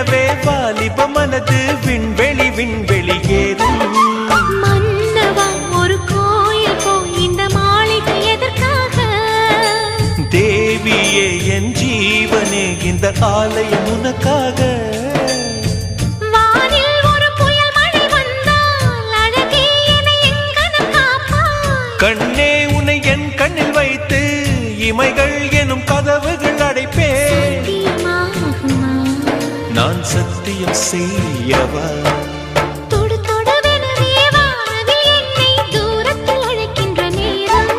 விடுவிடுவெனவே வாலிப மனது விண்வெளி விண்வெளி ஏறும். மன்னவா ஒரு கோயில் போய் இந்த மாளிகை எதற்காக? தேவியே என் ஜீவனே இந்த ஆலயம் உனக்காக. வானில் ஒரு புயல் மழை வந்தால் அழகே என்னை எங்கனம் காப்பாய். கண்ணே உன்னை என் கண்ணில் வைத்து இமைகள் எனும் கதவுகள் அடைப்பேன். நான் சத்தியம் செய்யவா? தொடு தொடுவெனவே வானவில் என்னை தூரத்தில் அழைக்கின்ற நேரம்.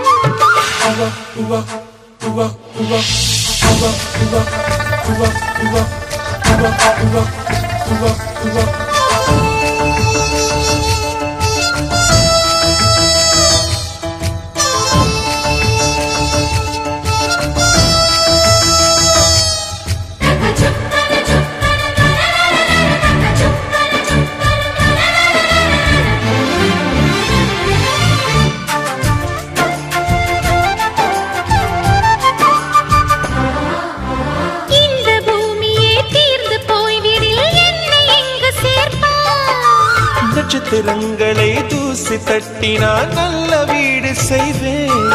நட்சத்திரங்களை தூசி தட்டினால் நல்ல வீடு செய்வேன்.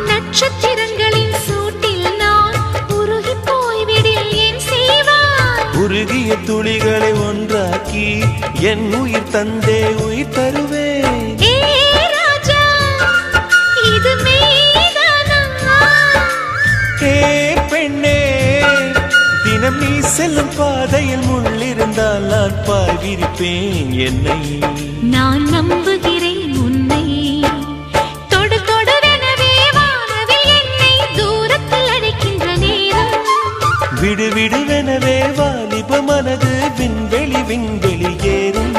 நட்சத்திரங்களின் சூட்டில் நான் உருகி போய்விடில் ஏன் செய்வாய்? உருகிய துளிகளை ஒன்றாக்கி என் உயிர் தந்தே உயிர் தருவேன். ஏ ராஜா, இது மெய்தானா? ஏ பெண்ணே, தினம் நீ செல்லும் பாதையில் முள்ளிருந்தால் நான் பாய்விருப்பேன் என்னை. நான் நம்புகிறேன் உன்னை. தொடு தொடுவெனவே வானவில் என்னை தூரத்தில் அழைக்கின்ற நேரம். விடுவிடுவெனவே வாலிப மனது விண்வெளி விண்வெளி ஏறும்.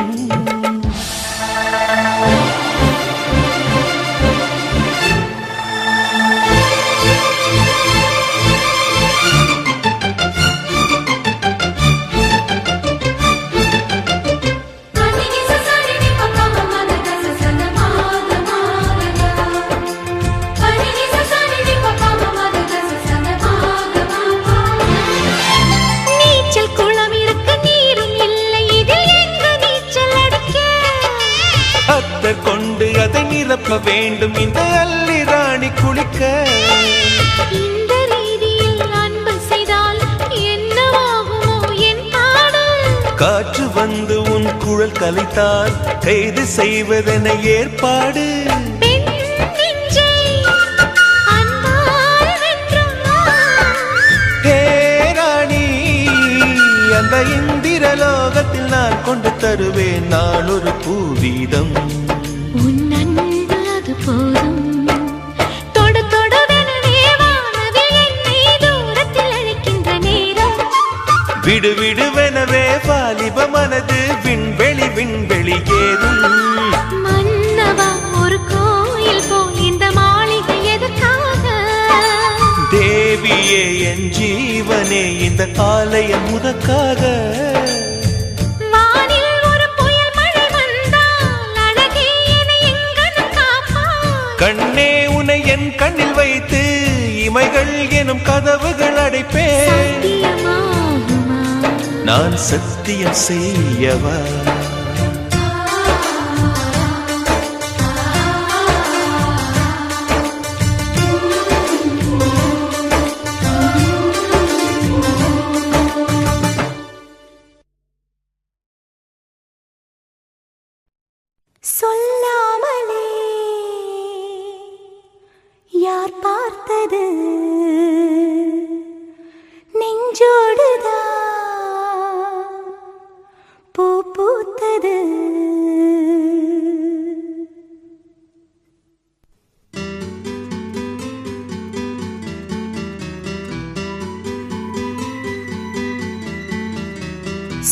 கொண்டு அதை நிரப்ப வேண்டும் இந்த அல்லி ராணி குளிக்க. இந்த ரீதியில் அன்பு செய்தால் என்னவாகுமோ என் பாடு? காற்று வந்து உன் குழல் கலைத்தால் கைது செய்வதென ஏற்பாடு. அந்த இந்திரலோகத்தில் நான் கொண்டு தருவேன் நான் ஒரு பூவீதம். உன் அன்பு அது போதும். தொடு தொடுவெனவே வானவில் என்னை தூரத்தில் அழைக்கின்ற நேரம். விடுவிடுவெனவே வாலிப மனது விண்வெளி விண்வெளி ஏறும். மன்னவா ஒரு கோயில் போல் இந்த மாளிகை எதற்காக? தேவியே என் ஜீவனே இந்த ஆலயம் உனக்காக. வானில் ஒரு புயல் மழை வந்தால் அழகே என்னை எங்கனம் காப்பாய். கண்ணே உன்னை என் கண்ணில் வைத்து இமைகள் எனும் கதவுகள் அடைப்பேன். சத்தியமாகுமா? நான் சத்தியம் செய்யவா? சொல்லாமலே யார் பார்த்தது நெஞ்சோடுதான் பூ பூத்தது.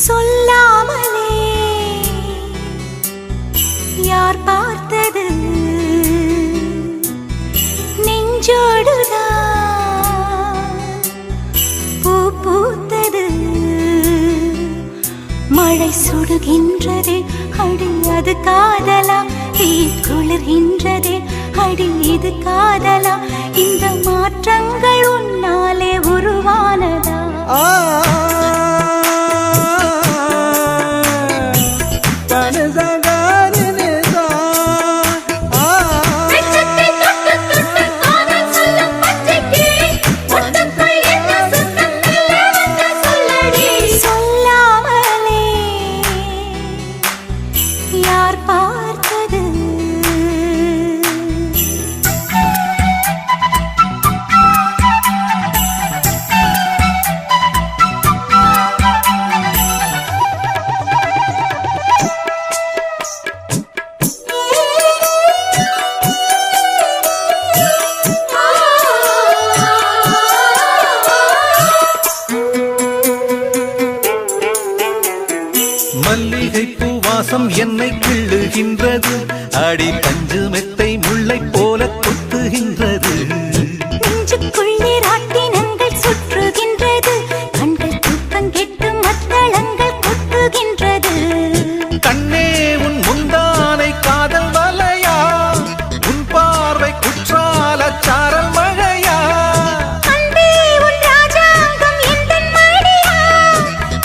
சொல்லாமலே யார் பார்த்தது நெஞ்சோடுதான் பூ பூத்தது. மழை சுடுகின்றது அடி அது காதலா? தீ குளிர்கின்றது அடி இது காதலா? இந்த மாற்றங்கள் உன்னாலே உருவானதா? கொட்டுகின்றது அடி பஞ்சு மெத்தை முல்லை போல கொத்துகின்றது நெஞ்சுக்குள்ளே ராட்டினங்கள் சுற்றுகின்றது கண்கள் தூக்கம் கெட்டு மத்தளங்கள் கொட்டுகின்றது கண்ணே உன் முந்தானை காதல் வலையா உன் பார்வை குற்றால சாரல் மழையா அன்பே உன் ராஜாங்கம் எந்தன் மடியா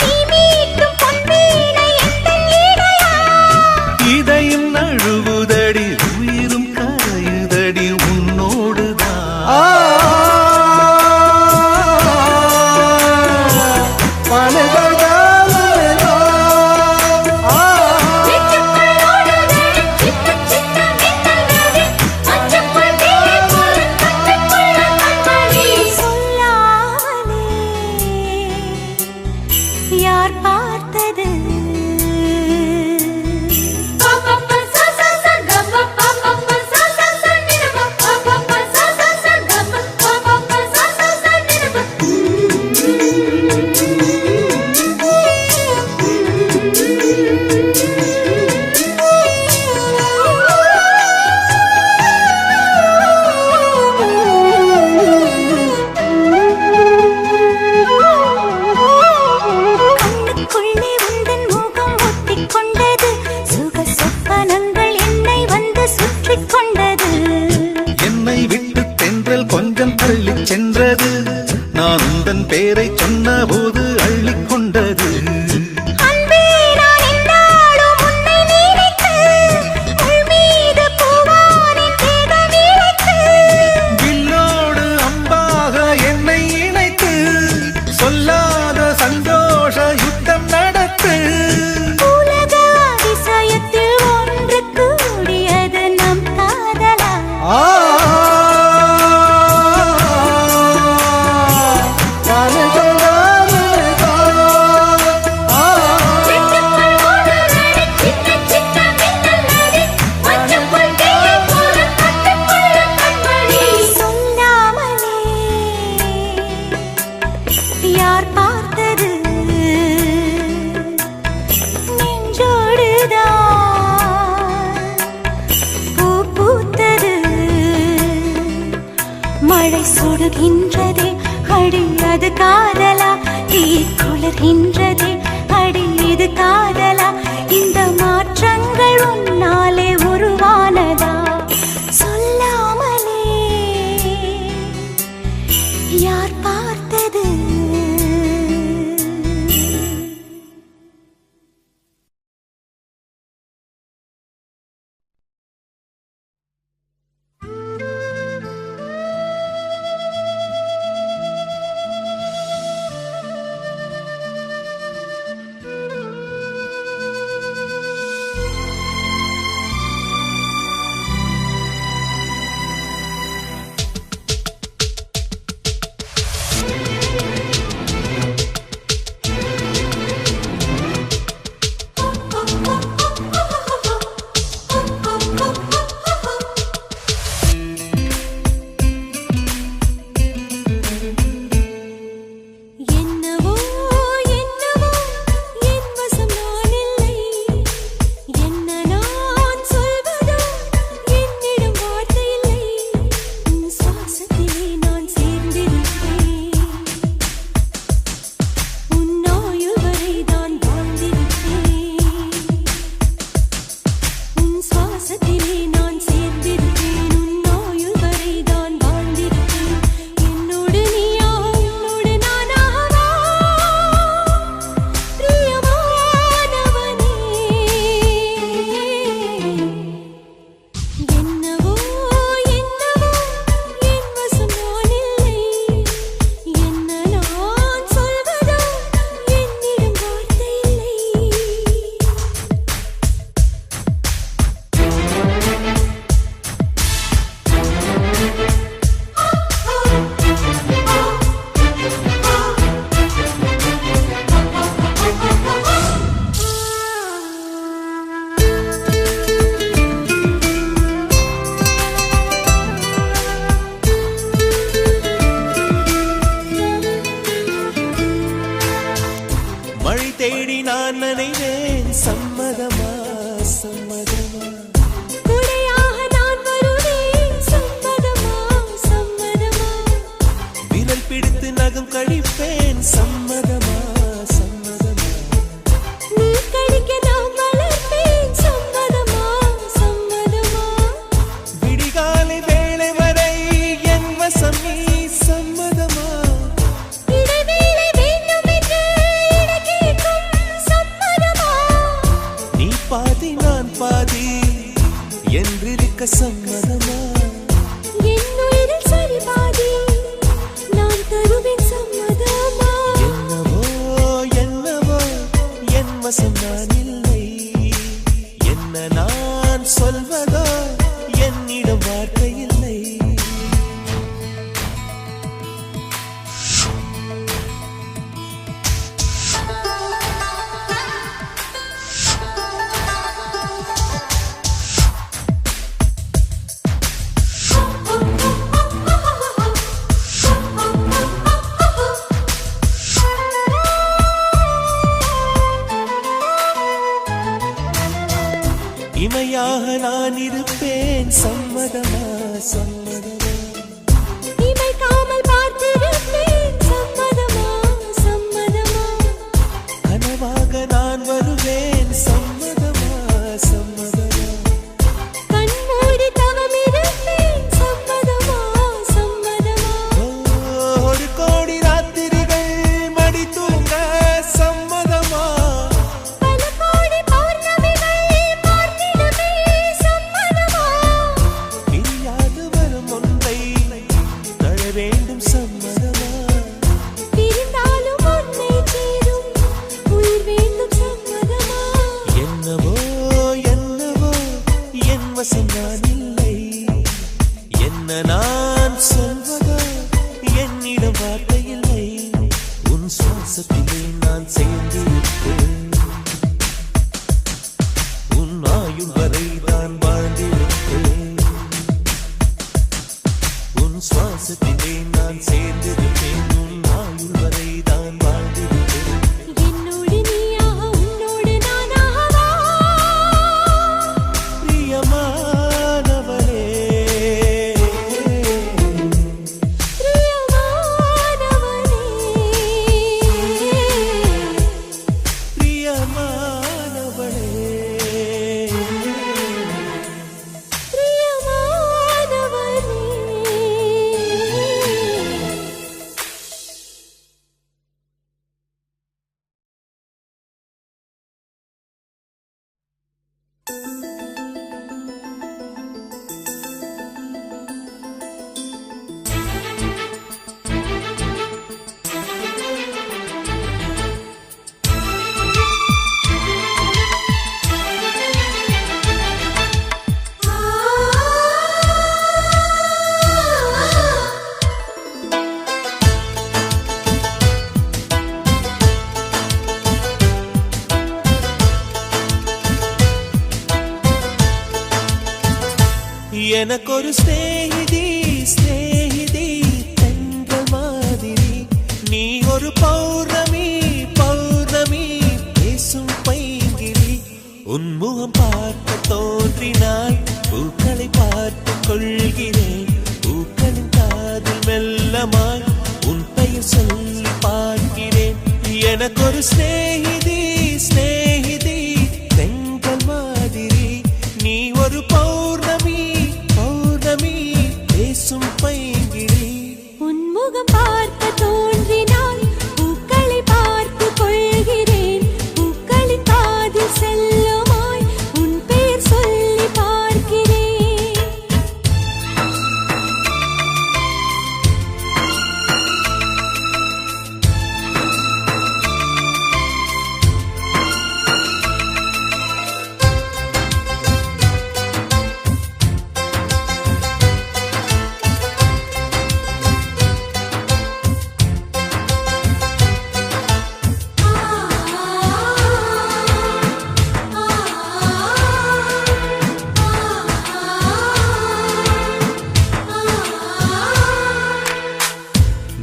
நீ மீட்டும் பொன்வீணை எந்தன் இடையா இதையும் நழுவுதடி உயிரும் கரையுதடி உன்னோடுதான் யார் பார்த்தது கண்ணுக்குள்ளே உந்தன் முகம் ஒட்டிக் கொண்டது சுக சொப்பனங்கள் என்னை வந்து சுற்றிக் கொண்டது என்னை விட்டு தென்றல் கொஞ்சம் தள்ளிச் சென்றது நான் உந்தன் பேரை சொன்னபோது அள்ளிக் கொண்டது அன்பே நான் என்னாலும் உன்னை நினைத்து உள் மீது பூவானின் தேகம் இழைத்து வில்லோடு அம்பாக என்னை இணைத்து சொல்லாத சந்தோஷ யுத்தம் நடத்து உலக அதிசயத்தில் ஒன்று கூடியது நம் காதலா சொல்லாமலே யார் பார்த்தது நெஞ்சோடுதான் பூ பூத்தது மழை சுடுகின்றதே அடி அது காதலா தீ குளிர்கின்றதே அடி இது காதலா இந்த மாற்றங்கள் உன்னாலே உருவானதா சொல்லாமலே யார் பார்த்தது என்றிருக்க சம்மதமா? என் உயிரில் சரிபாதி நான் தருவேன் சம்மதமா? என்னவோ என்னவோ என் வசம் நான் இல்லை. என்ன நான் சொல்வதோ என்னிடம் வார்த்தை இல்லை. இமையாக நான் இருப்பேன் சம்மதமா? சம்மதமா? இமைக்காமல் பார்த்திருப்பேன் சம்மதமா? சம்மதமா? கனவாக நான் வருவேன் சம்மதமா? சம்மதமா? கண்மூடி தவம் இருப்பேன் சம்மதமா? சம்மதமா? ஒரு கோடி ராத்திரிகள் மடி தூங்க சம்மதமா? பல கோடி பௌர்ணமிகள் பார்த்திடுமே சம்மதமா? பிரியாது வரும் ஒன்றை தர வேண்டும் சம்மதமா? பிரிந்தாலும் உன்னை சேரும் உயிர் வேண்டும் சம்மதமா? என்னவோ என்னவோ என் வசம் நான் இல்லை. என்ன நான் சொல்வதோ என்னிடம் வார்த்தை இல்லை. உன் சுவாசத்திலே நான் சேர்ந்திருப்பேன். உன் ஆயுள் வரை நான் வாழ்ந்திருப்பேன். உன் சுவாசத்திலே நான் சேர்ந்திருப்பேன். உன் ஆயுள் வரை நான் வாழ்ந்திருப்பேன். என்னோடு நீயாக உன்னோடு நானாகவா? பிரியமானவளே, பிரியமானவனே, பிரியமானவளே, பிரியமானவனே. எனக்கொரு ஸ்நேகிதி ஸ்நேகிதி தென்றல் மாதிரி. நீ ஒரு பௌர்ணமி பௌர்ணமி பேசும் பைங்கிளி. உன்முகம் பார்க்க தோன்றினாய் பூக்களை பார்த்து கொள்கிறேன். பூக்களின் காதில் மெல்லமாய் உன் பெயர் சொல்லி பார்க்கிறேன். எனக்கொரு ஸ்நேகிதி ஸ்நேகிதி தென்றல் மாதிரி. நீ ஒரு பௌர்ணமி பௌர்ணமி பேசும் பைங்கிளி. உன்முகம் பார்க்க தோன்றினால் பூக்களை பார்த்து கொள்கிறேன். பூக்களின் காதில் செல்லுமாய் உன் பெயர் சொல்லி பார்க்கிறேன்.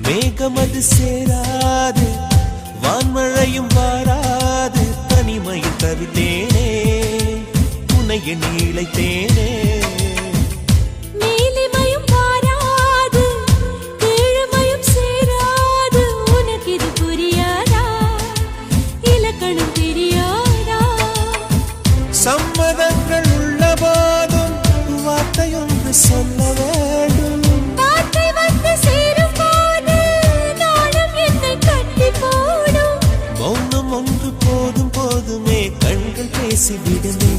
மேகமது சேராது வான்மழையும் வாராது தனிமையில் தவித்தேனே உன்னை எண்ணி இழைத்தேனே. மேலிமையும் வாராது கீழ்மையும் சேராது உனக்கு இது புரியாதா? இலக்கணம் தெரியாதா? சம்மதங்கள் உள்ள போதும் வார்த்தையொன்று சொல்ல வேண்டும். வார்த்தை வந்து சேரும் போது நானும் என்னை கட்டி போடும். மௌனம் ஒன்று போதும் போதுமே கண்கள் பேசிவிடுமே.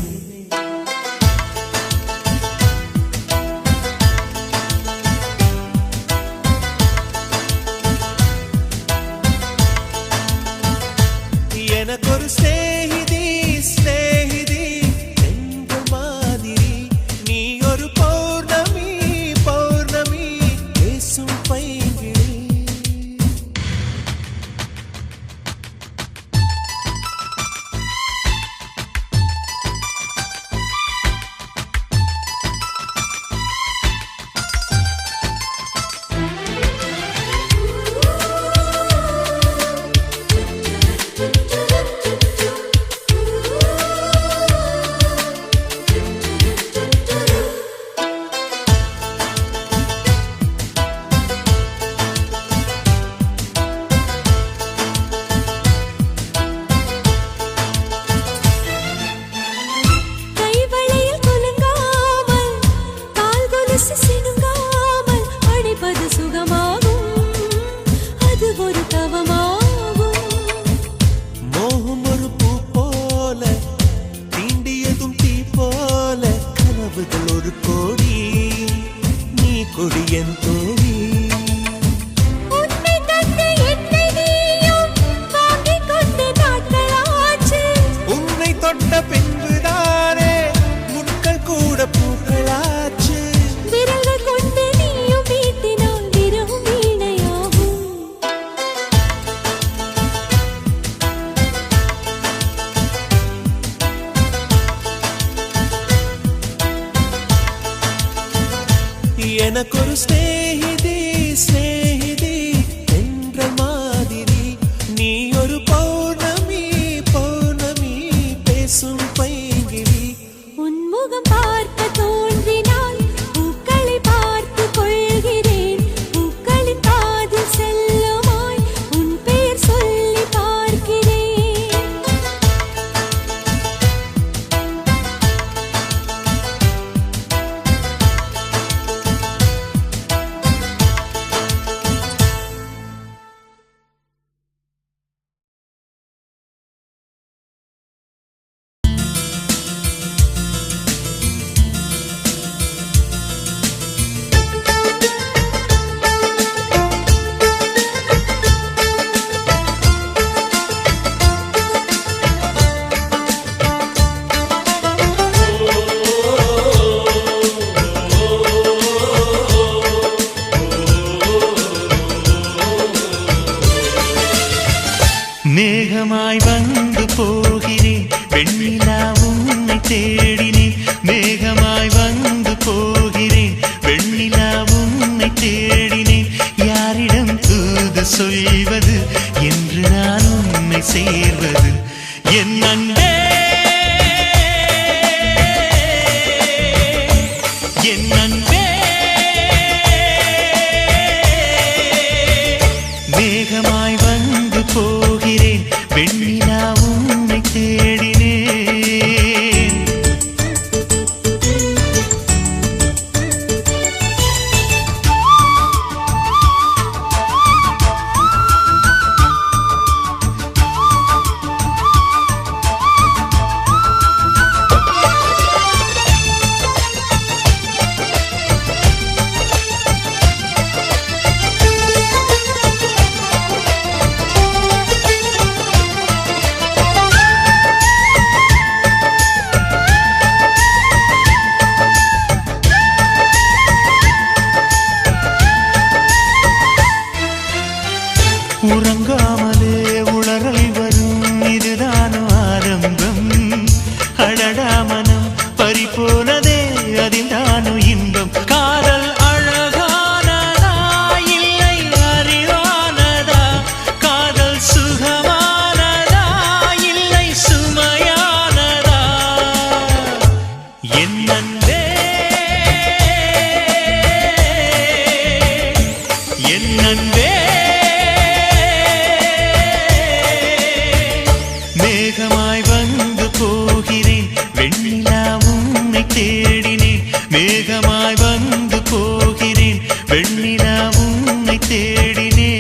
மனசு சினுங்காமல் அழைப்பது சுகமாகும், அது ஒரு தவமாகும். மோகம் ஒரு பூ போல தீண்டியதும் தீ போல, கனவுகள் ஒரு கோடி, நீ கொடி என் தோழி. உன்னை தந்து என்னை நீயும் வாங்கிக் கொண்டு நாட்களாச்சு. உன்னை தொட்ட பின்புதானே முட்கள் கூட பூக்களாச்சு. விரல்கள் கொண்டு நீயும் வீட்டினால் விரவும் வீணையாகும். எனக்கொரு ஸ்நேகிதி ஸ்நேகிதி என்ற மாதிரி, நீ ஒரு பௌர்ணமி பௌர்ணமி பேசும் பைங்கிளி. உன்முகம் பார்க்க தோன்றினால் பூக்களை பார்த்து கொள்கிறேன். பூக்களின் காதில் செல்லுமாய் உன் பெயர் சொல்லி பார்க்கிறேன். மேகமாய் வந்து போகிறேன், வெண்ணிலா உன்னை தேடினேன். மேகமாய் வந்து போகிறேன், வெண்ணிலா உன்னை தேடினேன். யாரிடம் தூது சொல்வது என்று நான் உன்னை சேர்வது? என் அன்பே என் அன்பே, மேகமாய் வந்து போகிறேன், வெண்ணிலா உன்னை தேடினேன். உறங்காமலே உளறல் வரும், இதுதான் ஆரம்பம். அடடா மனம் பறிபோனதே, அதில் தானோ இன்பம். காதல் அழகானதா இல்லை அறிவானதா? காதல் சுகமானதா இல்லை சுமையானதா? என் அன்பே என் அன்பே, மேகமாய் வந்து போகிறேன், வெண்ணிலா உன்னை தேடினேன். மேகமாய் வந்து போகிறேன், வெண்ணிலா உன்னை தேடினேன்.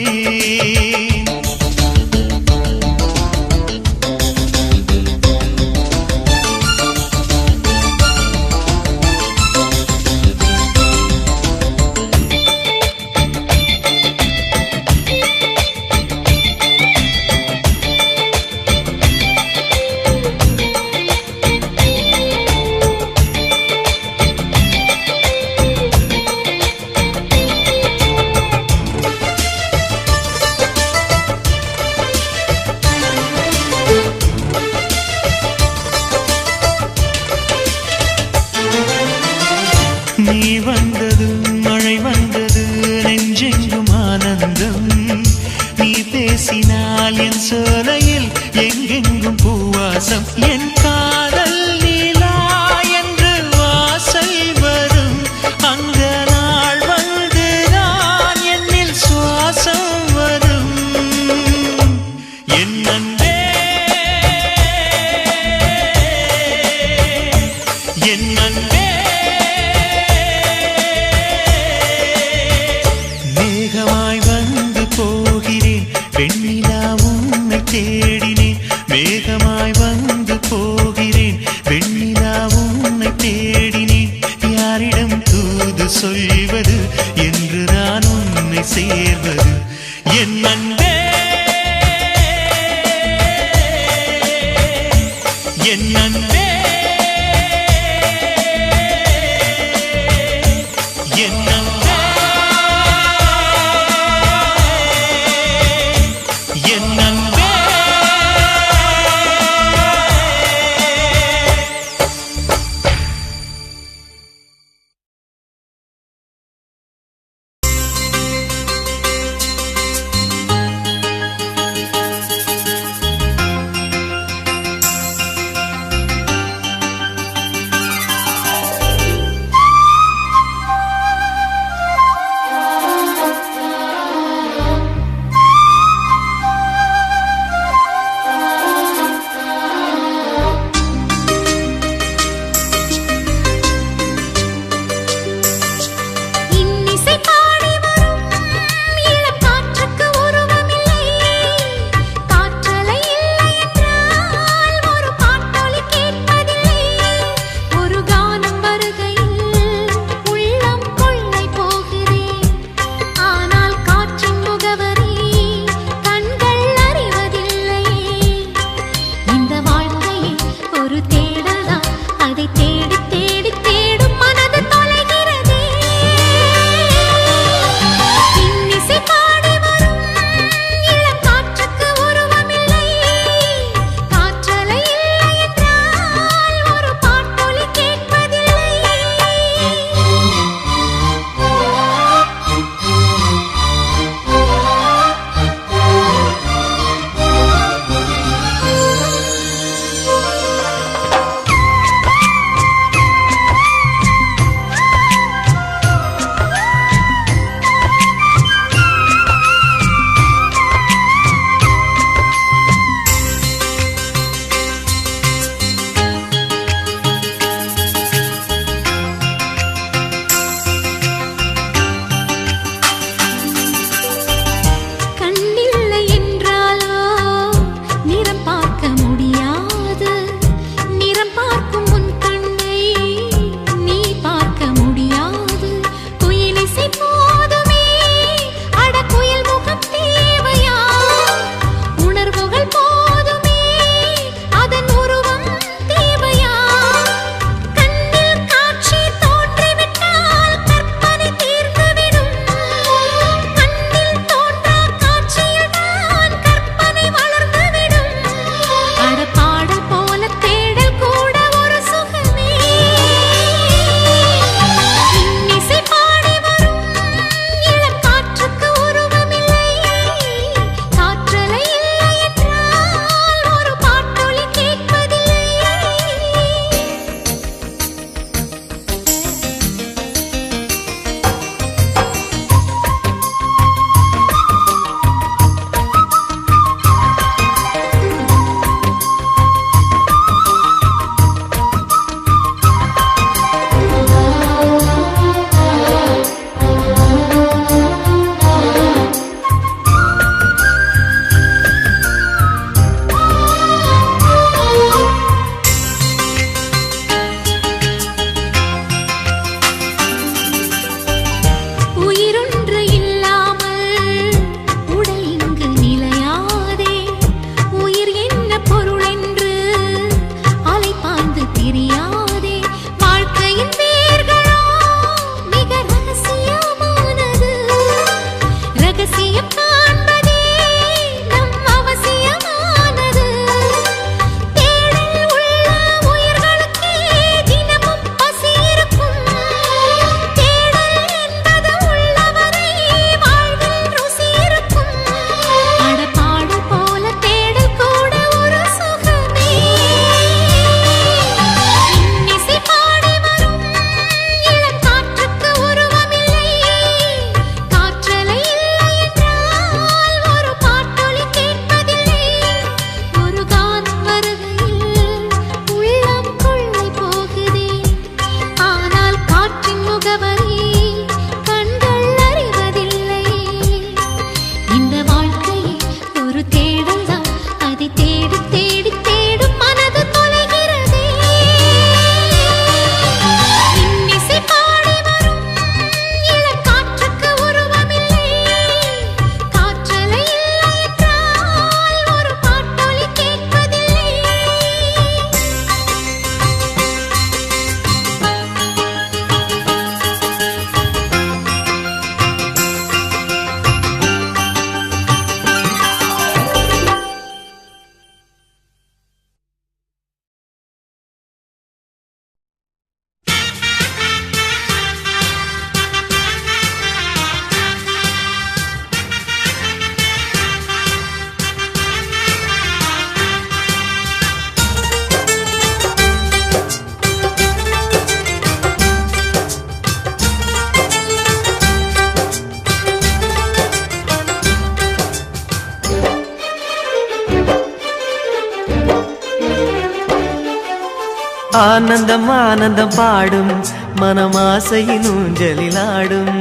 ஆனந்தம் ஆனந்தம் பாடும் மனமாசையின் ஊஞ்சலிலாடும்.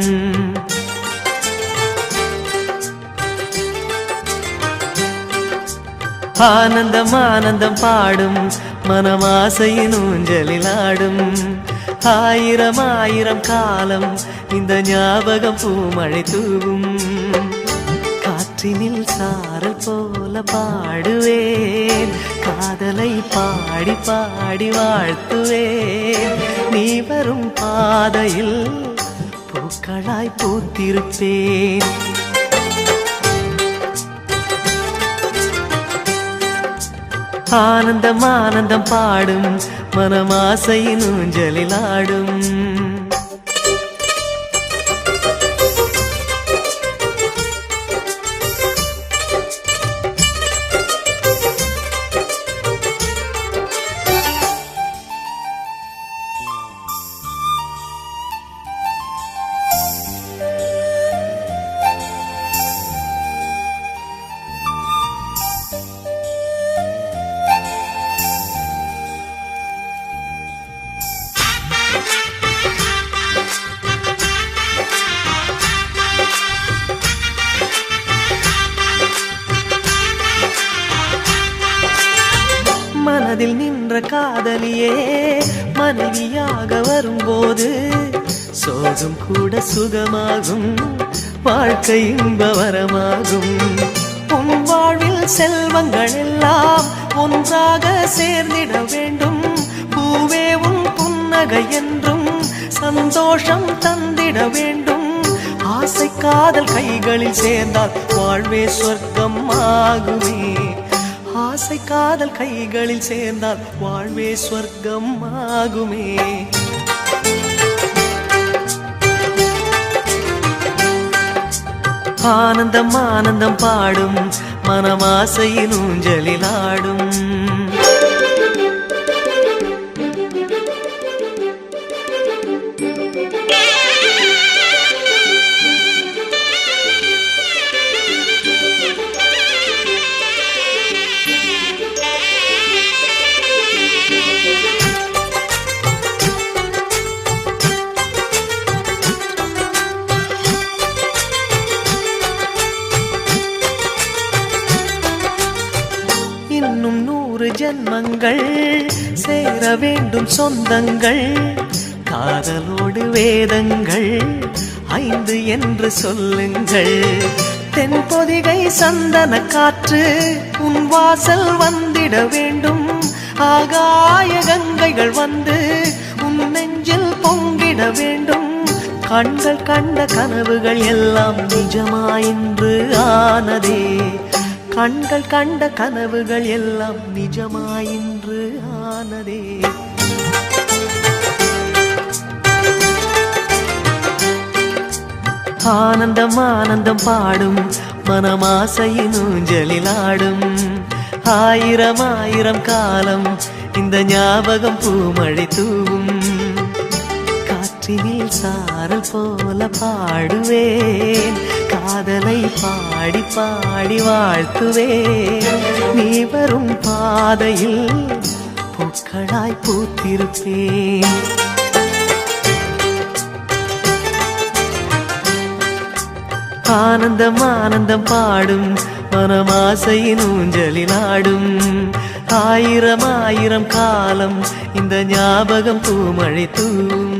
ஆனந்தம் ஆனந்தம் பாடும் மனமாசையின் ஊஞ்சலிலாடும். ஆயிரம் ஆயிரம் காலம் இந்த ஞாபகம் பூமழை தூவும். காற்றினில் சாரல் போல பாடுவேன், காதலை பாடி பாடி வாழ்த்துவேன். நீ வரும் பாதையில் பூக்களாய் பூத்திருப்பேன். ஆனந்தம் ஆனந்தம் பாடும் மனமாசையின் ஊஞ்சலிலாடும். மனதில் நின்ற காதலியே மனைவியாக வரும்போது சோகம் கூட சுகமாகும், வாழ்க்கை இன்பவரமாகும். உன் வாழ்வில் செல்வங்கள் எல்லாம் ஒன்றாக சேர்ந்திட வேண்டும். பூவே உன் புன்னகை என்றும் சந்தோஷம் தந்திட வேண்டும். ஆசை காதல் கைகளில் சேர்ந்தால் வாழ்வே சொர்க்கம் ஆகுமே. ஆசை காதல் கைகளில் சேர்ந்தால் வாழ்வே சொர்க்கம் ஆகுமே. ஆனந்தம் ஆனந்தம் பாடும் மனமாசையின் ஊஞ்சலிலாடும். இன்னும் 100 ஜன்மங்கள் சேர வேண்டும் சொந்தங்கள். காதலோடு வேதங்கள் 5 என்று சொல்லுங்கள். தென்பொதிகை சந்தன காற்று உன் வாசல் வந்திட வேண்டும். ஆகாய கங்கைகள் வந்து உன் நெஞ்சில் பொங்கிட வேண்டும். கண்கள் கண்ட கனவுகள் எல்லாம் நிஜமாயின்று ஆனதே. கண்கள் கண்ட கனவுகள் எல்லாம் நிஜமாயின்று ஆனதே. ஆனந்தம் ஆனந்தம் பாடும் மனமாசையின் ஊஞ்சலிலாடும். ஆயிரம் ஆயிரம் காலம் இந்த ஞாபகம் பூமழை தூவும். காற்றினில் சாரல் போல பாடுவேன், காதலை பாடி பாடி வாழ்த்துவேன். நீ வரும் பாதையில் பூக்களாய் பூத்திருப்பேன். ஆனந்தம் ஆனந்தம் பாடும் மனமாசையின் ஊஞ்சலிலாடும். ஆயிரம் ஆயிரம் காலம் இந்த ஞாபகம் பூமழை தூவும்.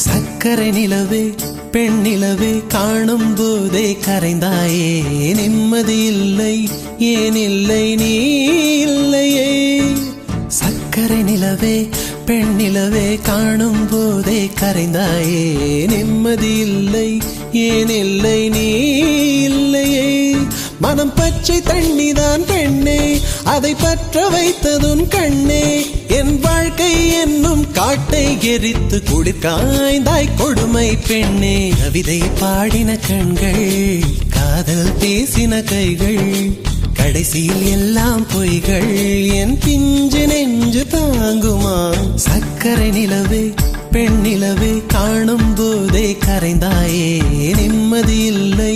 சக்கரை நிலவே பெண் நிலவே காணும் போதே கரைந்தாயே நிம்மதி இல்லை ஏன் இல்லை நீ இல்லையே சக்கரை நிலவே பெண் நிலவே காணும் போதே கரைந்தாயே நிம்மதி இல்லை ஏன் இல்லை நீ இல்லையே மனம் பச்சை தண்ணிதான் பெண்ணே அதை பற்ற வைத்ததுன் கண்ணே என் வாழ்க்கை என்னும் காட்டை எரித்து குளிர்காய்ந்தாய் கொடுமை பெண்ணே கவிதை பாடின கண்கள் காதல் பேசின கைகள் கடைசியில் எல்லாம் பொய்கள் என் பிஞ்சு நெஞ்சு தாங்குமா சக்கரை நிலவே பெண் நிலவே காணும் போதே கரைந்தாயே நிம்மதி இல்லை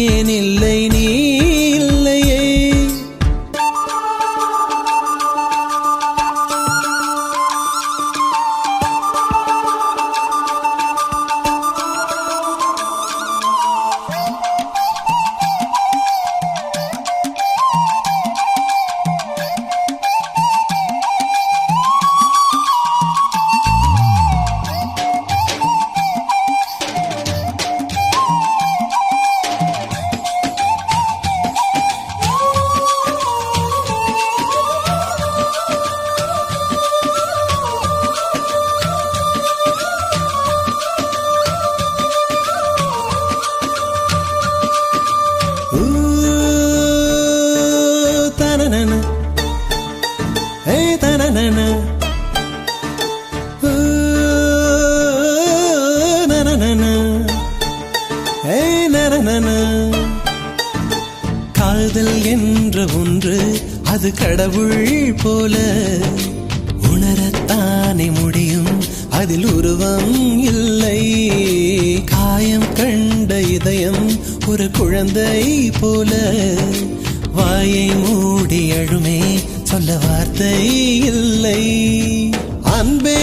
ஏன் இல்லை நீ இல்லையே காதல் என்ற ஒன்று அது கடவுள் போல உணரத்தானே முடியும் அதில் உருவம் இல்லை காயம் கண்ட இதயம் ஒரு குழந்தை போல வாயை மூடி அழுமே சொல்ல வார்த்தை இல்லை அன்பே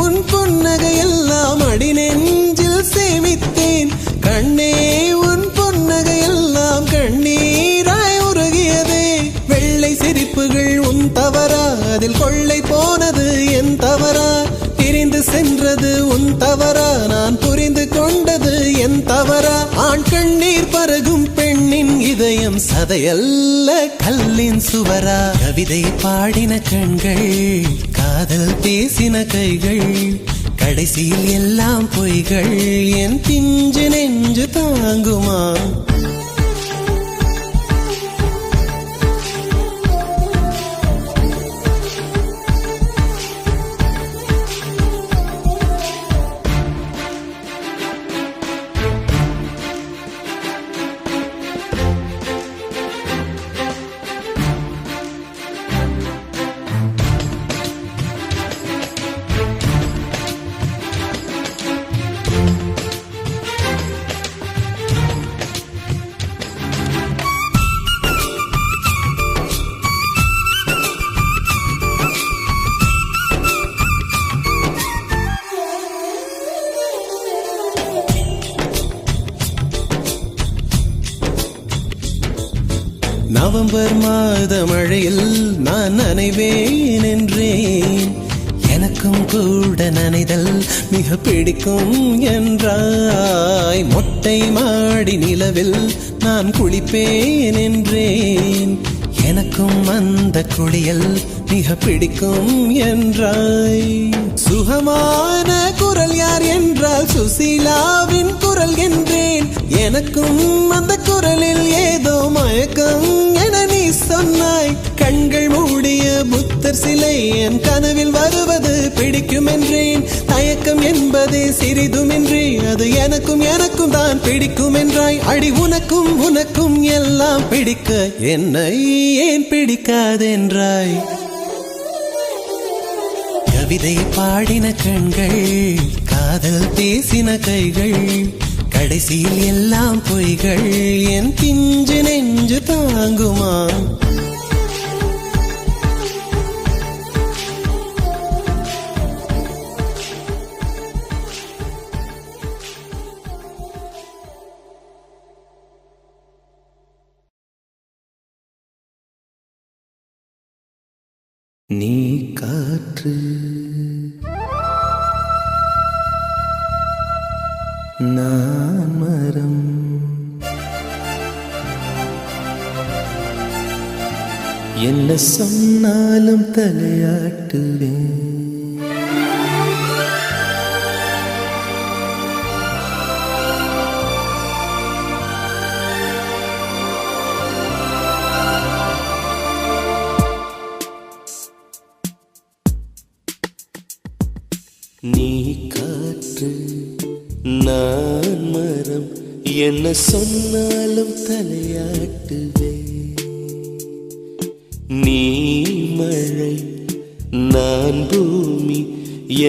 உன் புன்னகை எல்லாம் அடி நெஞ்சில் சேமித்தேன் கண்ணே உன் புன்னகை எல்லாம் கண்ணீராய் உருகியதே வெள்ளை சிரிப்புகள் உன் தவறா அதில் கொள்ளை போனது என் தவறா பிரிந்து சென்றது உன் தவறா நான் புரிந்து கொண்டது என் தவறா ஆண் கண்ணீர் பருகும் பெண்ணின் இதயம் சதையல்ல கல்லின் சுவரா கவிதை பாடின கண்கள் காதல் பேசின கைகள் கடைசியில் எல்லாம் பொய்கள் என் பிஞ்சு நெஞ்சு தாங்குமா நவம்பர் மாத மழையில் நான் நனைவேன் என்றேன் எனக்கும் கூட நனைதல் மிக பிடிக்கும் என்றாய் மொட்டை மாடி நிலவில் நான் குளிப்பேன் என்றேன் எனக்கும் அந்த குளியல் மிக பிடிக்கும் என்றாய் சுகமான குரல் யார் என்றால் சுசீலாவின் குரல் என்றேன் எனக்கும் அந்த குரலில் ஏதோ மயக்கம் என நீ சொன்னாய் கண்கள் மூடிய புத்தர் சிலை என் கனவில் வருவது பிடிக்கும் என்றேன் தயக்கம் என்பதே சிறிதுமின்றி அது எனக்கும் எனக்கும் தான் பிடிக்கும் என்றாய் அடி உனக்கும் உனக்கும் எல்லாம் பிடிக்க என்னை ஏன் பிடிக்காதென்றாய் கவிதை பாடின கண்கள் காதல் பேசின கைகள் கடைசியில் எல்லாம் பொய்கள் என் பிஞ்சு நெஞ்சு தாங்குமா நீ காற்று நான் மரம் என்ன சொன்னாலும் தலையாட்டுவேன் நீ காற்று நான் மரம் என்ன சொன்னாலும் தலையாட்டுவே நீ மழை நான் பூமி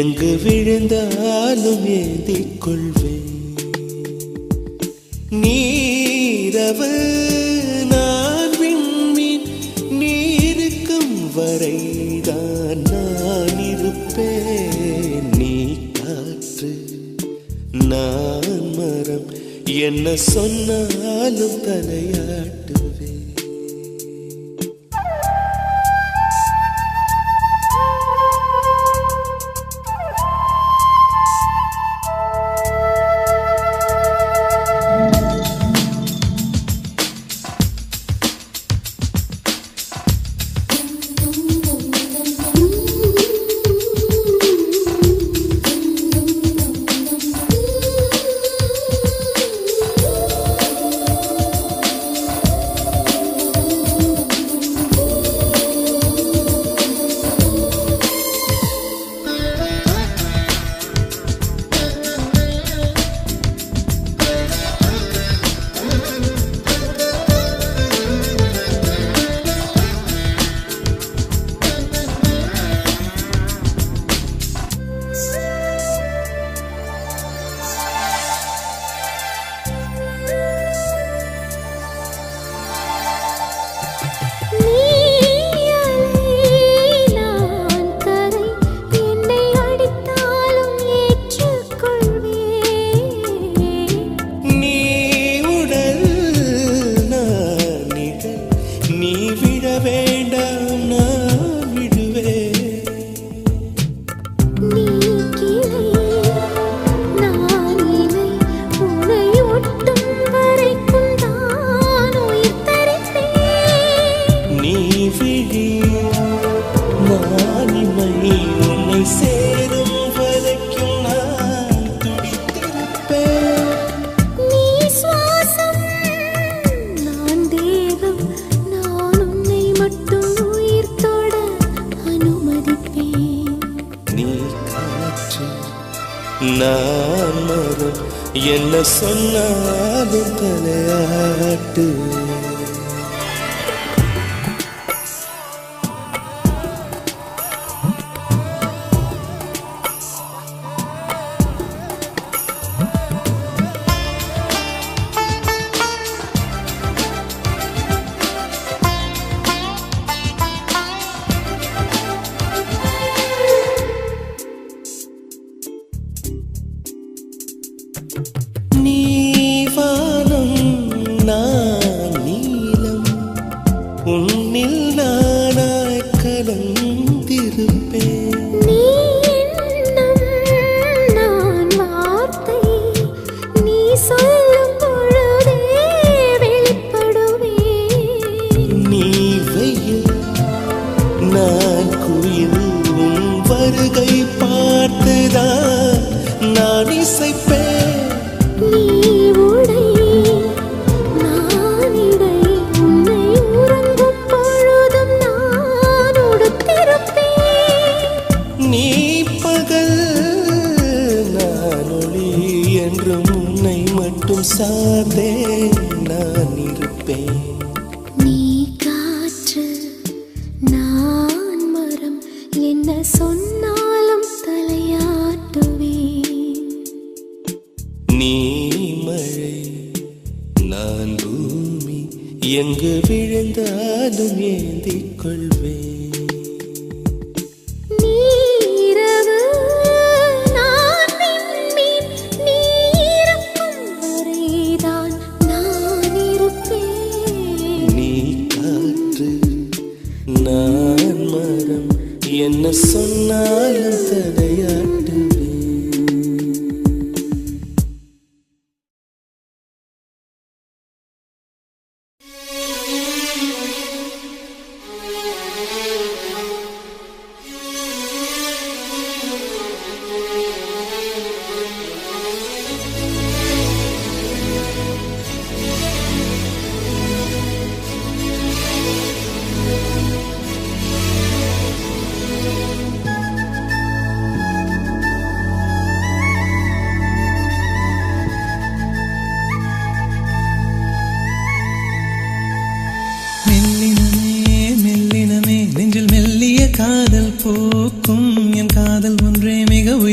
எங்கு விழுந்தாலும் ஏந்திக் கொள்வேன் நீரவு நான் விண்மீன் நீருக்கும் வரைதான் நான் இருப்பேன் நீ காற்று நான் மரம் என்ன சொன்னாலும் தலையாட்டுவேன் நான் மரம் என்ன சொன்னாலும் தலையாட்டு நீவானம் நான் நீலம் உன்னில் நானாய் கலந்திருப்பேன் நீ எண்ணம் நான் வார்த்தை நீ சொல்லும் பொழுதே வெளிப்படுவேன் நீ வெயில் நான் குயில் உன் வருகை பார்த்துதான் நான் இசைப்பேன் நீ உடை நான் இடை உன்னை உறங்கும் பொழுதும் நான் உடுத்திருப்பேன் நீ பகல் நான் ஒளி என்றும் உன்னை மட்டும் சார்ந்தே நான் இருப்பேன் நீ காற்று நான் மரம் என்ன சொன்னாலும் தலையாட்டுவேன் நீ மழை நான் பூமி எங்கு விழுந்தாலும் ஏந்திக் கொள்வேன் நீரவு நான் விண்மீன் நீருக்கும் வரைதான் நான் இருப்பேன் நீ காற்று நான் மரம்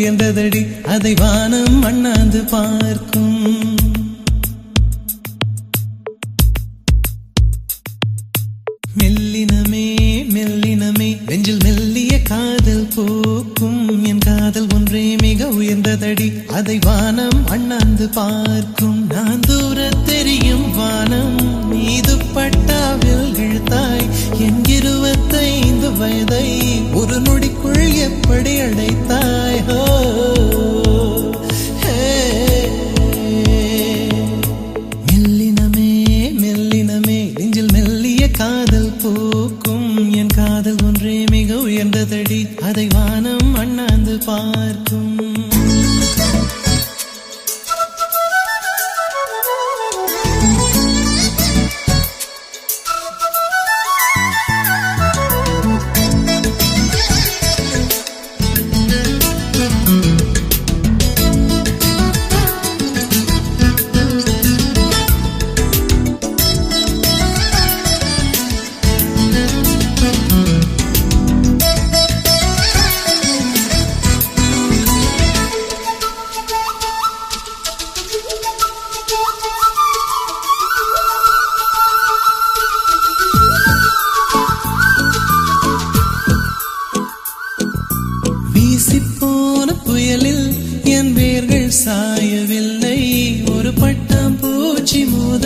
உயர்ந்ததடி அதை வானம் அண்ணாந்து பார்க்கும். மெல்லினமே மெல்லினமே நெஞ்சில் மெல்லிய காதல் போக்கும். என் காதல் ஒன்றே மிக உயர்ந்ததடி அதை வானம் அண்ணாந்து பார்க்கும். நான் தூர தெரியும் வானம் மீது பட்டாவில் இழுத்தாய். என் 25 வயதை ஒரு நொடிக்குள் எப்படி அடைத்தாய்? ஹோ மெல்லினமே மெல்லினமே நெஞ்சில் மெல்லிய காதல் போக்கும். என் காதல் ஒன்றே மிக உயர்ந்ததடி அதை வானம் அண்ணாந்து பார்க்கும். வீசிப்போன புயலில் என் வேர்கள் சாயவில்லை. ஒரு பட்டாம் பூச்சி மோத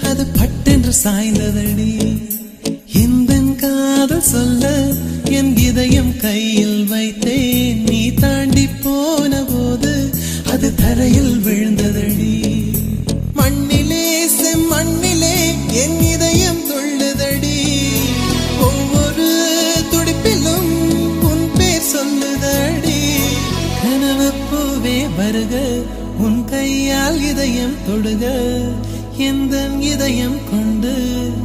அது பட்டென்று சாய்ந்ததடி. எந்த காதல் சொல்ல என் இதயம் கையில் வைத்தேன். நீ தாண்டி போன போது அது தரையில் விழுந்ததடி. மண்ணிலே செம்மண்ணிலே என் இதயம் துள்ளுதடி. ஒவ்வொரு துடிப்பிலும் உன் பேர் சொல்லுதடி. கனவு பூவே வருக உன் கையால் இதயம் தொடுக. எந்த இதயம் கொண்டு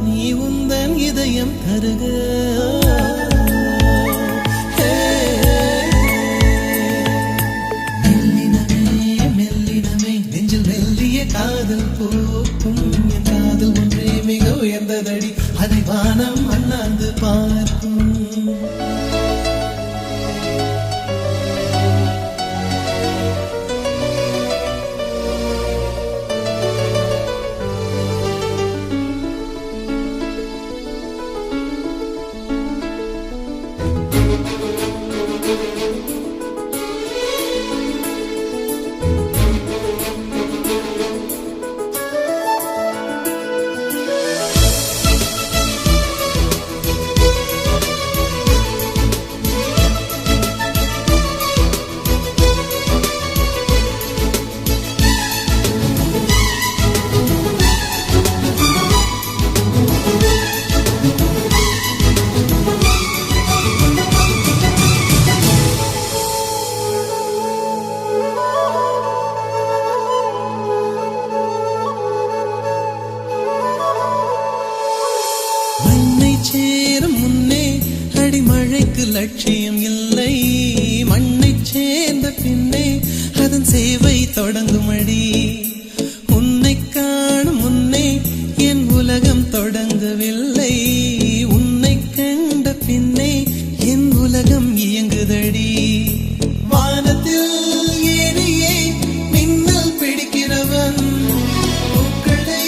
நீ உந்தன் இதயம் தருக. மெல்லினமே மெல்லினமே நெஞ்சில் மெல்லிய காதல் போக்கும். என் காதல் ஒன்றே மிக உயர்ந்ததடி அதை வானம் அண்ணாந்து பார்க்கும். சேரும் முன்னே அடிமழைக்கு லட்சியம் இல்லை. மண்ணை சேர்ந்த பின்னே அதன் சேவை தொடங்கும் அடி. உன்னை காணும் முன்னே என் உலகம் தொடங்கவில்லை. உன்னை கண்ட பின்னே என் உலகம் இயங்குதடி. வானத்தில் ஏறியே மின்னல் பிடிக்கிறவன் பூக்களை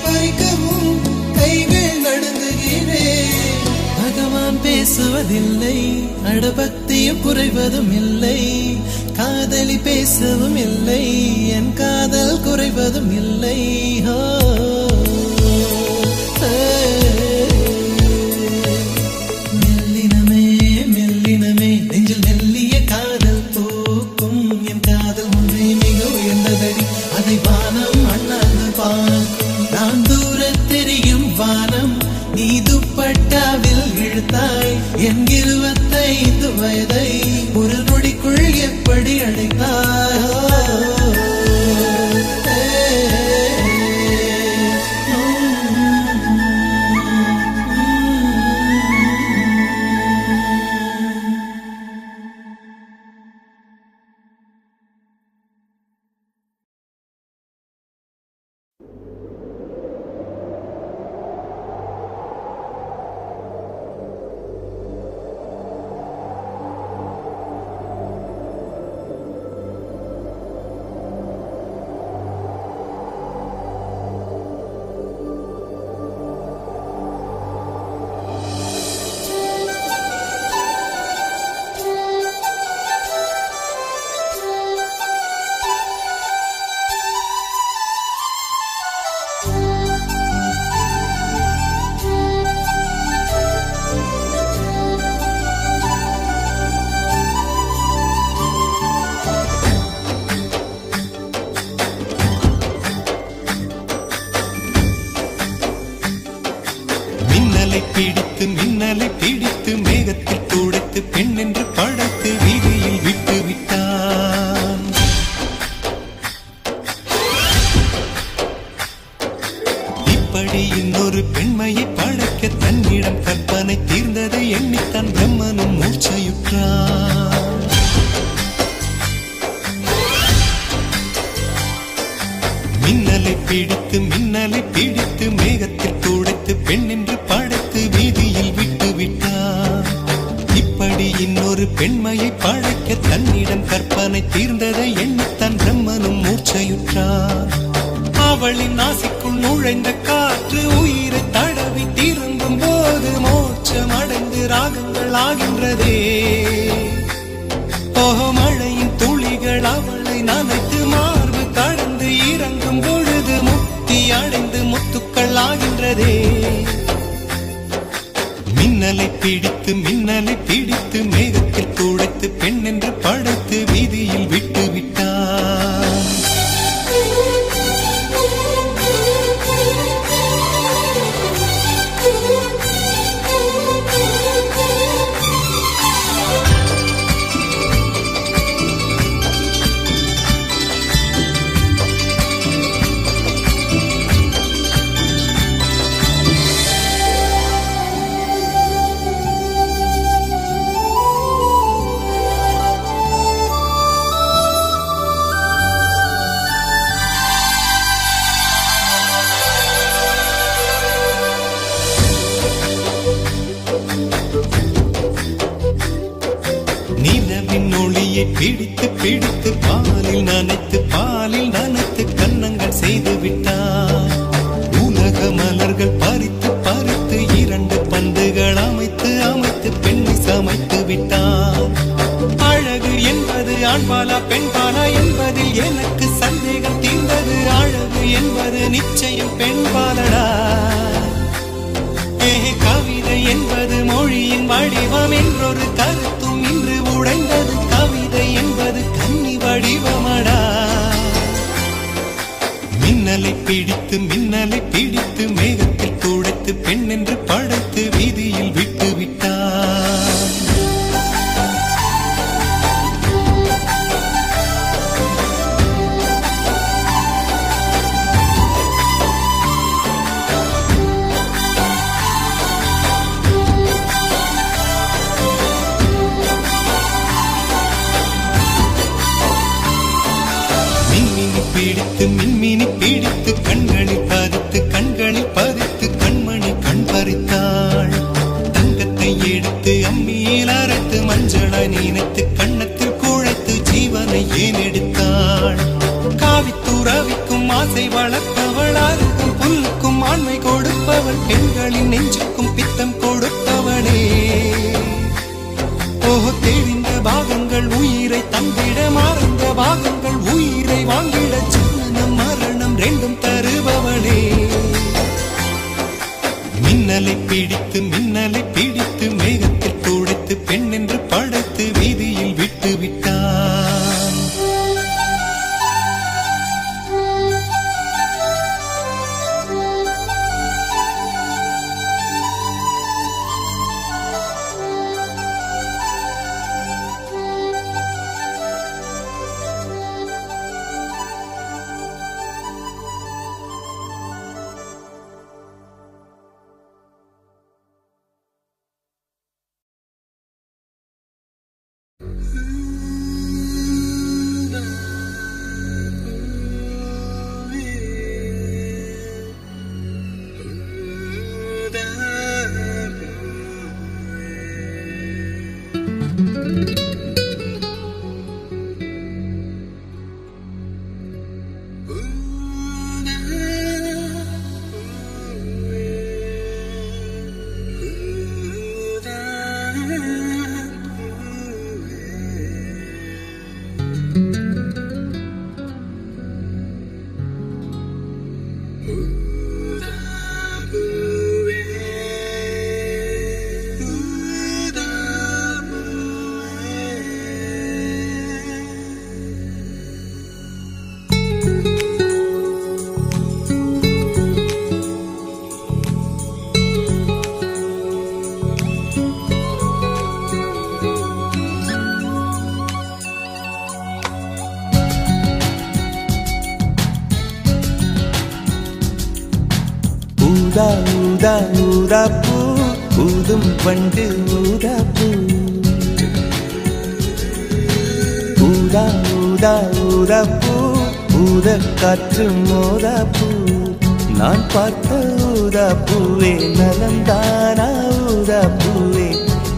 பறிக்கவும் கைகள் நடுங்குகிறேன். பகவான் பேசுவதில்லை அடபக்தியும் குறைவதும் இல்லை. காதலி பேசவும் இல்லை என் காதல் குறைவதும் இல்லை. மெல்லினமே மெல்லினமே நெஞ்சில் மெல்லிய காதல் போக்கும். என் காதல் ஒன்றே மிக உயர்ந்ததடி அதை வானம் அண்ணாந்து பார்க்கும். நான் தூர தெரியும் வானம் நீ துப்பட்டாவில் இழுத்தாய். என் 25 வயதை ஒரு நொடிக்குள் எப்படி அடைத்தாய்? துடைத்து பெண் என்று படைத்து வீதியில் விட்டு விட்டான். இப்படி இன்னொரு பெண்மையை படைக்க தன்னிடம் கற்பனை தீர்ந்ததை எண்ணித்தான் பிரம்மனும் மூர்ச்சையுற்றான். மின்னலை பிடித்து மேகத்தில் துடைத்து பெண் என்று படைத்து வீதியில் விட்டு விட்டார். இப்படி இன்னொரு பெண்மையை படைக்க தன்னிடம் கற்பனை தீர்ந்ததை எண்ணித்தான் பிரம்மனும் மூர்ச்சையுற்றார். அவளின் நாசிக்குள் நுழைந்த காற்று உயிரை தடவி திரும்பும் போது மோட்சம் அடைந்து ராகங்கள் ஆகின்றதே. ஓஹோ, மழையின் துளிகள் அவளை நனைத்து மார்பு கடந்து இறங்கும் பொழுது முக்தி அடைந்து முத்துக்கள் ஆகின்றதே. மின்னலை பிடித்து மேகத்தில் துடைத்து பெண் என்று படைத்து வீதியில் விட்டு விட்டார். நிலவின் ஒளியை பிடித்து பாலில் நனைத்து கன்னங்கள் செய்து விட்டார். உலக மலர்கள் பறித்து இரண்டு பந்துகள் அமைத்து பெண்ணை சமைத்து விட்டார். அழகு என்பது ஆண்பாலா பெண்பாலா என்பதில் எனக்கு சந்தேகம் தீர்ந்தது. அழகு என்பது நிச்சயம் பெண்பாலடா. கவிதை என்பது மொழியின் வடிவம் என்றொரு கருத்தும் இன்று உடைந்தது. கவிதை என்பது கன்னி வடிவமடா. மின்னலை பிடித்து மேகத்தில் துடைத்து பெண் என்று படைத்து வீதியில் விட்டு விட்டார். மின்மினி பிடித்து கண்களில் பதித்து கண்மணி கண் பறித்தாள். தங்கத்தை எடுத்து அம்மியில் அரைத்து மஞ்சளை நினைத்து கண்ணத்தில் குழைத்து ஜீவனை ஏன் எடுத்தாள். காவித்துறவிக்கும் ஆசை வளர்த்தவள், அருகும் புல்லுக்கும் ஆண்மை கொடுப்பவள், பெண்களின் நெஞ்சுக்கும் பித்தம் கொடுத்தவளே. ஓஹோ, தெரிந்த பாகங்கள் உயிரை தந்திட, மறந்த பாகங்கள் உயிரை வாங்கிட, ஜனனம் மரணம் ரெண்டும் தருபவளே. மின்னலை பிடித்து மேகத்தில் துடைத்து பெண் என்று படைத்து வீதியில் விட்டு விட்டான். ஊதா ஊதா ஊதா பூ ஊதும் பண்டு ஊதா பூ ஊதா ஊதா ஊதா பூ ஊத காற்று மோதா பூ நான் பார்த்த ஊதா பூவே நலந்தானா ஊதா பூவே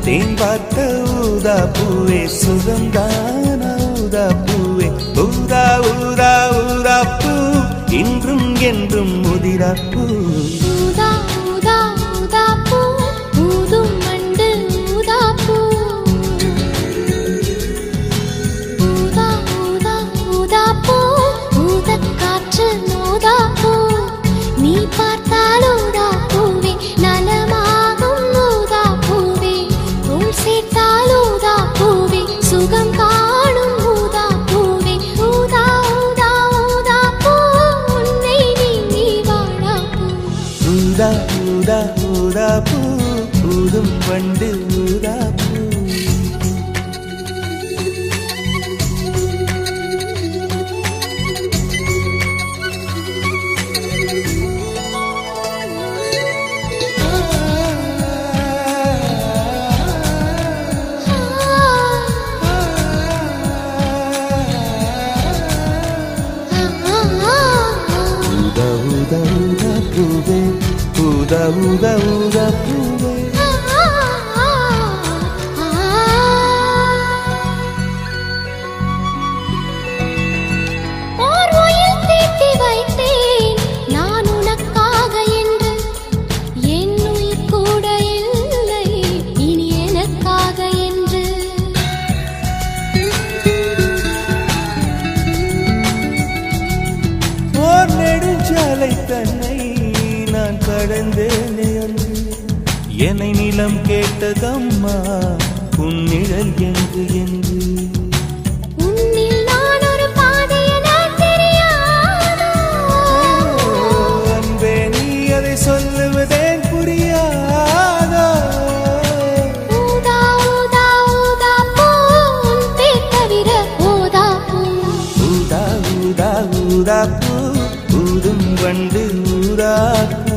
தேன் பார்த்த ஊதா பூவே சுகந்தானா ஊதா பூவே ஊதா ஊதா ஊதா பூ இன்றும் என்றும் முதிரா பூ ஊதா ஊதா ஊதா பூ ஊதும் மண்டு ஊதா பூ ஊதா ஊதா ஊதா பூ ஊதக் காற்று மோதா பூ நீ பார்த்தால் ஊதா பூவே நலமாகும் ஊதா பூவே தோள் சேர்த்தால் ஊதா பூவே சுகம் காணும் ஊதா பூவே ஊதா ஊதா ஊதா பூ உன்னை நீ வாழா பூ ஊதா ஊதா ஊதா பூ ஊதும் பண்டு ஊதா பூ ஊதா ஊதா ஊதா பூவே ஊதா ஊதா ஊதா பூவே ஓர் உயில் தீட்டி வைத்தேன் நான் உனக்காக என்று என் உயிர் கூட இல்லை இனி எனக்காக என்று ஓர் நெடுஞ்சாலை தன்னை நான் கடந்தேனே அன்று என்னை நிலம் கேட்டதம்மா உன் நிழல் என்று என்று உன்னில் நான் ஒரு பாதை என தெரியாதோ அன்பே நீ அதை சொல்லுவதேன் புரியாதோ ஊதா ஊதா ஊதா பூ உன் பேர் தவிர ஊதா பூ ஊதா ஊதா ஊதா பூ ஊதும் வண்டு ஊதா பூ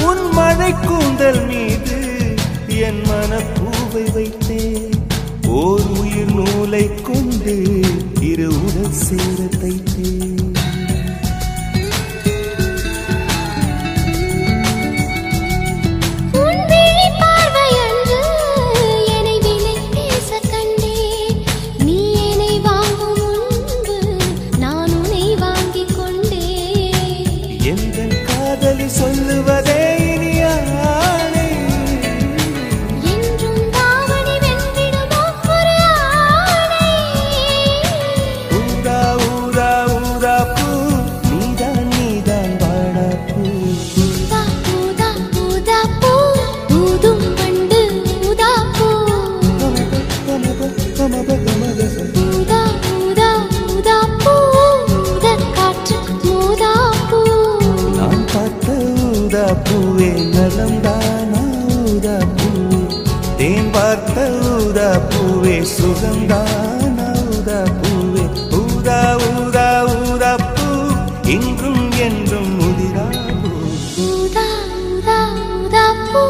உன் மழை கூந்தல் மீது என் மனப்பூவை வைத்தேன் ஓர் உயிர் நூலை கொண்டு இரு உடல் சேர தைத்தேன் உன் விழி பார்வை அன்று என்னை விலை பேச கண்டேன் நீ என்னை வாங்கும் முன்பு நான் உன்னை வாங்கிக் கொண்டேன் எங்கள் காதலி சொல்லுவதே இனியானே என்றும் தாவணி வென்றிடுமோ ஒரு ஆணை ஊதா ஊதா ஊதா பூ நீதான் நீதான் வாடா பூ ஊதா ஊதா ஊதா பூ ஊதும் வண்டு ஊதா பூ ஊதா ஊதா ஊதா பூ ஊதக் காற்று மோதா பூ நான் பார்த்த ஊதா பூவே நலம்தானா ஊதா பூவே தேன் பார்த்த ஊதா பூவே சுகம்தானா ஊதா பூவே ஊதா ஊதா ஊதா பூ இன்றும் என்றும் முதிரா பூ ஊதா ஊதா ஊதா பூ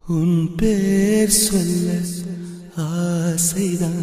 உன் பேர் சொல்ல ஆசைதான்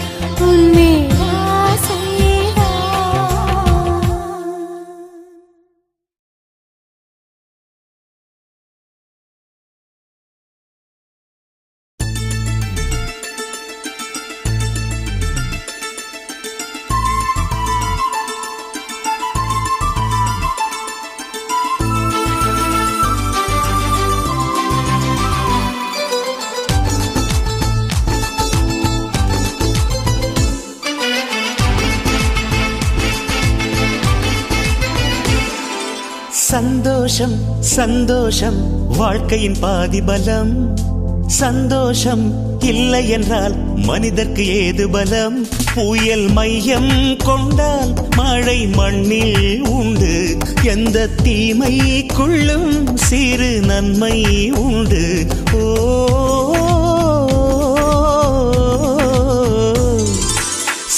சந்தோஷம் சந்தோஷம் வாழ்க்கையின் பாதி பலம். சந்தோஷம் இல்லை என்றால் மனிதர்க்கு ஏது பலம். புயல் மையம் கொண்டால் மழை மண்ணில் உண்டு. எந்த தீமைக்குள்ளும் சிறு நன்மை உண்டு. ஓ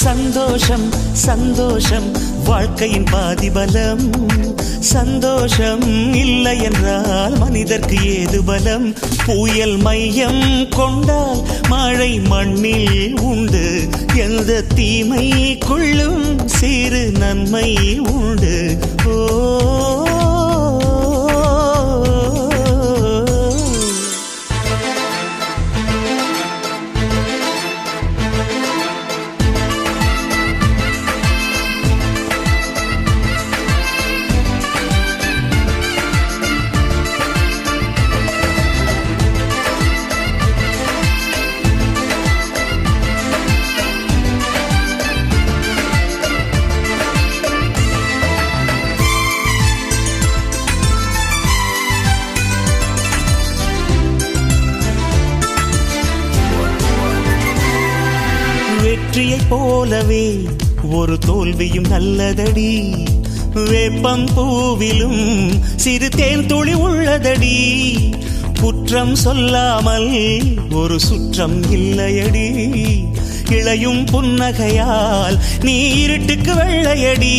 சந்தோஷம் சந்தோஷம் வாழ்க்கையின் பாதி பலம். சந்தோஷம் இல்லை என்றால் மனிதர்க்கு ஏது பலம். புயல் மையம் கொண்டால் மழை மண்ணில் உண்டு. எந்த தீமைக்குள்ளும் சிறு நன்மை உண்டு. ஓ வெற்றியை போலவே ஒரு தோல்வியும் நல்லதடி. வேப்பம் பூவிலும் சிறு தேன் துளி உள்ளதடி. குற்றம் சொல்லாமல் ஒரு சுற்றம் இல்லையடி. இளையும் புன்னகையால் நீ இருட்டுக்கு வெள்ளையடி.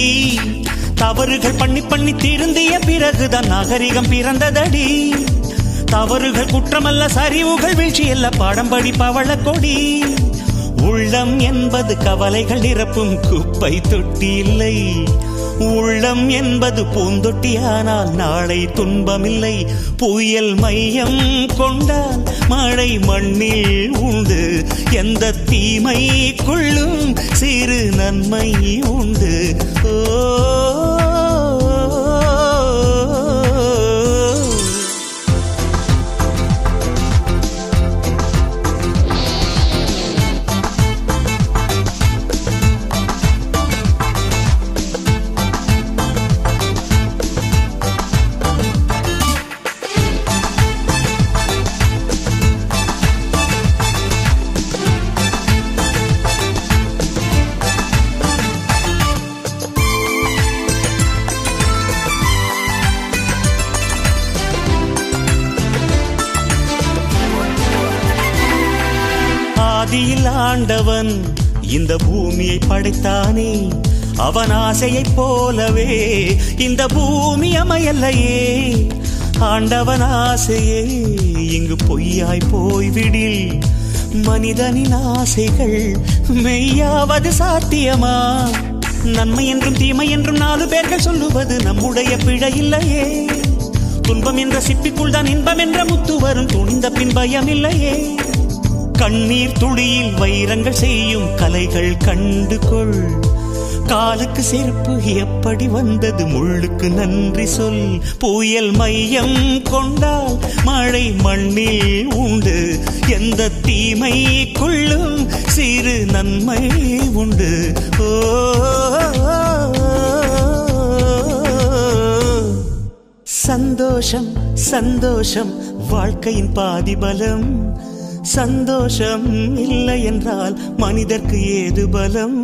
தவறுகள் பண்ணி பண்ணி திருந்திய பிறகுதான் நாகரிகம் பிறந்ததடி. தவறுகள் குற்றமல்ல, சரிவுகள் வீழ்ச்சியல்ல, பாடம்படி பவள கொடி. உள்ளம் என்பது கவலைகள் நிரப்பும் குப்பை தொட்டி இல்லை. உள்ளம் என்பது பூந்தொட்டியானால் நாளை துன்பமில்லை. புயல் மையம் கொண்டால் மழை மண்ணில் உண்டு. எந்த தீமைக்குள்ளும் சிறு நன்மை உண்டு. ஓ ஆதியில் ஆண்டவன் இந்த பூமியை படைத்தானே. அவன் ஆசையைப் போலவே இந்த பூமி அமையல்லையே. ஆண்டவன் ஆசையே இங்கு பொய்யாய் போய்விடில். மனிதனின் ஆசைகள் மெய்யாவது சாத்தியமா? நன்மை என்றும் தீமை என்றும் 4 பேர்கள் சொல்லுவது நம்முடைய பிழை இல்லையே. துன்பம் என்ற சிப்பிக்குள் தான் இன்பம் என்ற முத்து வரும். துணிந்த பின் பயம் இல்லையே. கண்ணீர் துளியில் வைரங்கள் செய்யும் கலைகள் கண்டு கொள். காலுக்கு செருப்பு எப்படி வந்தது, முள்ளுக்கு நன்றி சொல். புயல் மையம் கொண்டால் மழை மண்ணில் உண்டு. எந்த தீமைக்குள்ளும் சிறு நன்மை உண்டு. ஓ சந்தோஷம் சந்தோஷம் வாழ்க்கையின் பாதி பலம். சந்தோஷம் இல்லை என்றால் மனிதர்க்கு ஏது பலம்.